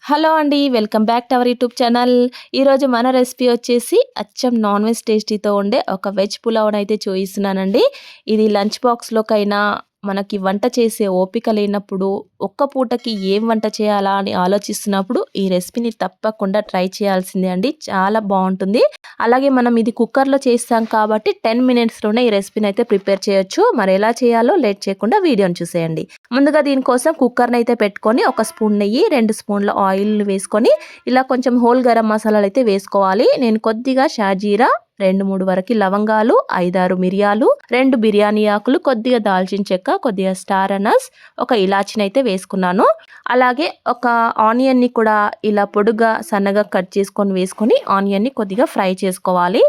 Hello అండి. Welcome back to our YouTube channel. ఈరోజు మన రెసిపీ వచ్చేసి అచ్చం నాన్ వెజ్ టేస్టీతో ఉండే ఒక వెజ్ పులావ్‌నైతే చూయిస్తున్నానండి. ఇది లంచ్ బాక్స్‌లోకైనా మనకి వంట చేసే ఓపిక లేనప్పుడు, ఒక్క పూటకి ఏం వంట చేయాలా అని ఆలోచిస్తున్నప్పుడు ఈ రెసిపీని తప్పకుండా ట్రై చేయాల్సిందే అండి. చాలా బావుంటుంది. అలాగే మనం ఇది కుక్కర్‌లో చేస్తాం కాబట్టి 10 మినిట్స్‌లోనే ఈ రెసిపీని అయితే ప్రిపేర్ చేయొచ్చు. మరి ఎలా చేయాలో లేట్ చేయకుండా వీడియోని చూసేయండి. ముందుగా దీనికోసం కుక్కర్‌ని అయితే పెట్టుకొని ఒక స్పూన్ నెయ్యి, 2 స్పూన్ల ఆయిల్ వేసుకొని ఇలా కొంచెం హోల్ గరం మసాలాలు అయితే వేసుకోవాలి. నేను కొద్దిగా షాజీరా, 2, 3 వరకు లవంగాలు, 5, 6 మిరియాలు, 2 బిర్యానీ ఆకులు, కొద్దిగా దాల్చిన చెక్క, కొద్దిగా స్టార్ అనస్, ఒక ఇలాచిని అయితే వేసుకున్నాను. అలాగే ఒక ఆనియన్ని కూడా ఇలా పొడుగ్గా సన్నగా కట్ చేసుకొని వేసుకొని ఆనియన్ని కొద్దిగా ఫ్రై చేసుకోవాలి.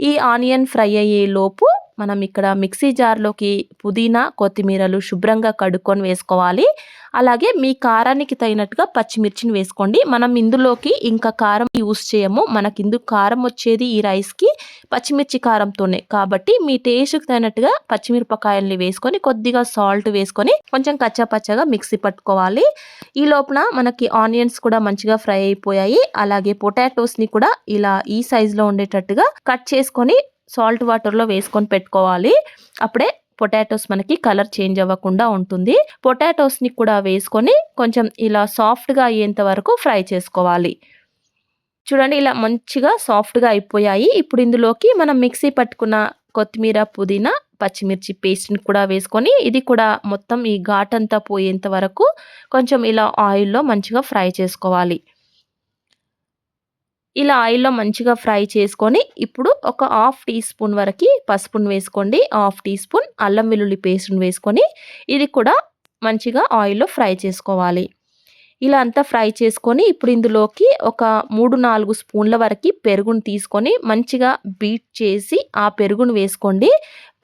ఈ ఆనియన్ ఫ్రై అయ్యే లోపు మనం ఇక్కడ మిక్సీ జార్లోకి పుదీనా, కొత్తిమీరలు శుభ్రంగా కడుక్కొని వేసుకోవాలి. అలాగే మీ కారానికి తగినట్టుగా పచ్చిమిర్చిని వేసుకోండి. మనం ఇందులోకి ఇంకా కారం యూస్ చేయము. మనకి ఇందుకు కారం వచ్చేది ఈ రైస్కి పచ్చిమిర్చి కారంతోనే. కాబట్టి మీ టేస్ట్కి తగినట్టుగా పచ్చిమిరపకాయల్ని వేసుకొని కొద్దిగా సాల్ట్ వేసుకొని కొంచెం కచ్చాపచ్చగా మిక్సీ పట్టుకోవాలి. ఈ లోపున మనకి ఆనియన్స్ కూడా మంచిగా ఫ్రై అయిపోయాయి. అలాగే పొటాటోస్ని కూడా ఇలా ఈ సైజులో ఉండేటట్టుగా కట్ చేసుకొని సాల్ట్ వాటర్లో వేసుకొని పెట్టుకోవాలి. అప్పుడే పొటాటోస్ మనకి కలర్ చేంజ్ అవ్వకుండా ఉంటుంది. పొటాటోస్ని కూడా వేసుకొని కొంచెం ఇలా సాఫ్ట్గా అయ్యేంత వరకు ఫ్రై చేసుకోవాలి. చూడండి ఇలా మంచిగా సాఫ్ట్గా అయిపోయాయి. ఇప్పుడు ఇందులోకి మనం మిక్సీ పట్టుకున్న కొత్తిమీర, పుదీనా, పచ్చిమిర్చి పేస్ట్ని కూడా వేసుకొని ఇది కూడా మొత్తం ఈ ఘాటంతా పోయేంత వరకు కొంచెం ఇలా ఆయిల్లో మంచిగా ఫ్రై చేసుకోవాలి. ఇలా ఆయిల్లో మంచిగా ఫ్రై చేసుకొని ఇప్పుడు ఒక హాఫ్ టీ స్పూన్ వరకు పసుపును వేసుకోండి. హాఫ్ టీ స్పూన్ అల్లం వెల్లుల్లి పేస్ట్ని వేసుకొని ఇది కూడా మంచిగా ఆయిల్లో ఫ్రై చేసుకోవాలి. ఇలా అంతా ఫ్రై చేసుకొని ఇప్పుడు ఇందులోకి ఒక 3, 4 స్పూన్ల వరకు పెరుగును తీసుకొని మంచిగా బీట్ చేసి ఆ పెరుగును వేసుకోండి.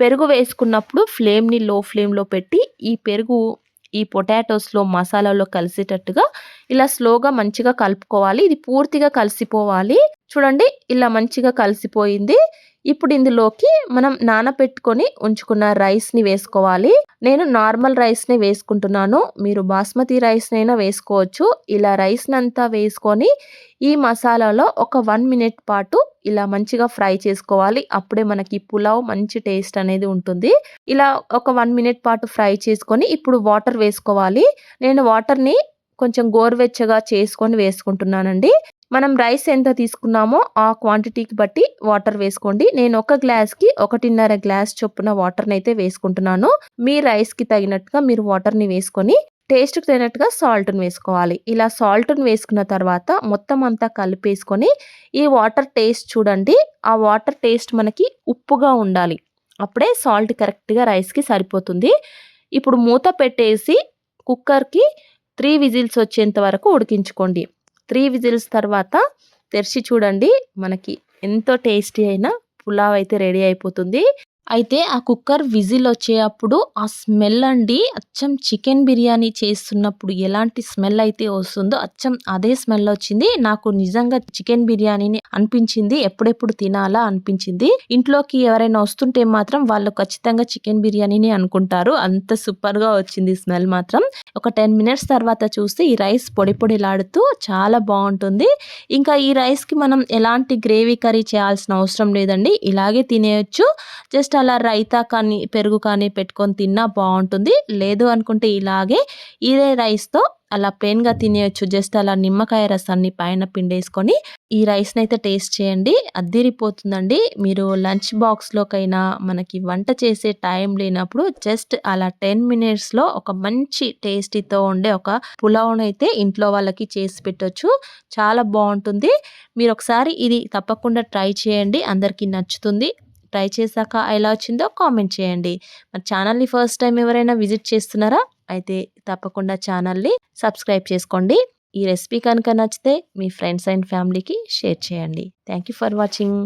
పెరుగు వేసుకున్నప్పుడు ఫ్లేమ్ని లో ఫ్లేమ్లో పెట్టి ఈ పెరుగు ఈ పొటాటోస్లో మసాలాలో కలిసేటట్టుగా ఇలా స్లోగా మంచిగా కలుపుకోవాలి. ఇది పూర్తిగా కలిసిపోవాలి. చూడండి ఇలా మంచిగా కలిసిపోయింది. ఇప్పుడు ఇందులోకి మనం నానబెట్టుకొని ఉంచుకున్న రైస్ని వేసుకోవాలి. నేను నార్మల్ రైస్ని వేసుకుంటున్నాను. మీరు బాస్మతి రైస్నైనా వేసుకోవచ్చు. ఇలా రైస్ని అంతా వేసుకొని ఈ మసాలాలో ఒక 1 మినిట్ పాటు ఇలా మంచిగా ఫ్రై చేసుకోవాలి. అప్పుడే మనకి పులావ్ మంచి టేస్ట్ అనేది ఉంటుంది. ఇలా ఒక 1 మినిట్ పాటు ఫ్రై చేసుకొని ఇప్పుడు వాటర్ వేసుకోవాలి. నేను వాటర్ని కొంచెం గోరువెచ్చగా చేసుకొని వేసుకుంటున్నానండి. మనం రైస్ ఎంత తీసుకున్నామో ఆ క్వాంటిటీకి బట్టి వాటర్ వేసుకోండి. నేను ఒక గ్లాస్కి 1.5 గ్లాస్ చొప్పున వాటర్ని అయితే వేసుకుంటున్నాను. మీ రైస్కి తగినట్టుగా మీరు వాటర్ని వేసుకొని టేస్ట్కి తగినట్టుగా సాల్ట్ని వేసుకోవాలి. ఇలా సాల్ట్ని వేసుకున్న తర్వాత మొత్తం అంతా కలిపేసుకొని ఈ వాటర్ టేస్ట్ చూడండి. ఆ వాటర్ టేస్ట్ మనకి ఉప్పుగా ఉండాలి. అప్పుడే సాల్ట్ కరెక్ట్గా రైస్కి సరిపోతుంది. ఇప్పుడు మూత పెట్టేసి కుక్కర్కి 3 విజిల్స్ వచ్చేంత వరకు ఉడికించుకోండి. 3 విజిల్స్ తర్వాత తెరిచి చూడండి. మనకి ఎంతో టేస్టీ అయిన పులావ్ అయితే రెడీ అయిపోతుంది. అయితే ఆ కుక్కర్ విజిల్ వచ్చేటప్పుడు ఆ స్మెల్ అండి అచ్చం చికెన్ బిర్యానీ చేస్తున్నప్పుడు ఎలాంటి స్మెల్ అయితే వస్తుందో అచ్చం అదే స్మెల్ వచ్చింది. నాకు నిజంగా చికెన్ బిర్యానీని అనిపించింది. ఎప్పుడెప్పుడు తినాలా అనిపించింది. ఇంట్లోకి ఎవరైనా వస్తుంటే మాత్రం వాళ్ళు ఖచ్చితంగా చికెన్ బిర్యానీని అనుకుంటారు. అంత సూపర్గా వచ్చింది స్మెల్ మాత్రం. ఒక 10 మినిట్స్ తర్వాత చూస్తే ఈ రైస్ పొడి పొడిలాడుతూ చాలా బాగుంటుంది. ఇంకా ఈ రైస్కి మనం ఎలాంటి గ్రేవీ కర్రీ చేయాల్సిన అవసరం లేదండి. ఇలాగే తినేయచ్చు. జస్ట్ అలా రైతా కానీ పెరుగు కానీ పెట్టుకొని తిన్నా బాగుంటుంది. లేదు అనుకుంటే ఇలాగే ఇదే రైస్తో అలా ప్లెయిన్గా తినేయచ్చు. జస్ట్ అలా నిమ్మకాయ రసాన్ని పైన పిండేసుకొని ఈ రైస్ని అయితే టేస్ట్ చేయండి. అద్దిరిపోతుందండి. మీరు లంచ్ బాక్స్లోకైనా మనకి వంట చేసే టైం లేనప్పుడు జస్ట్ అలా 10 మినిట్స్లో ఒక మంచి టేస్టీతో ఉండే ఒక పులావ్ని అయితే ఇంట్లో వాళ్ళకి చేసి పెట్టొచ్చు. చాలా బాగుంటుంది. మీరు ఒకసారి ఇది తప్పకుండా ట్రై చేయండి. అందరికీ నచ్చుతుంది. ట్రై చేశాక ఎలా వచ్చిందో కామెంట్ చేయండి. మరి ఛానల్ని ఫస్ట్ టైం ఎవరైనా విజిట్ చేస్తున్నారా? అయితే తప్పకుండా ఛానల్ని సబ్స్క్రైబ్ చేసుకోండి. ఈ రెసిపీ కనుక నచ్చితే మీ ఫ్రెండ్స్ అండ్ ఫ్యామిలీకి షేర్ చేయండి. Thank you for watching.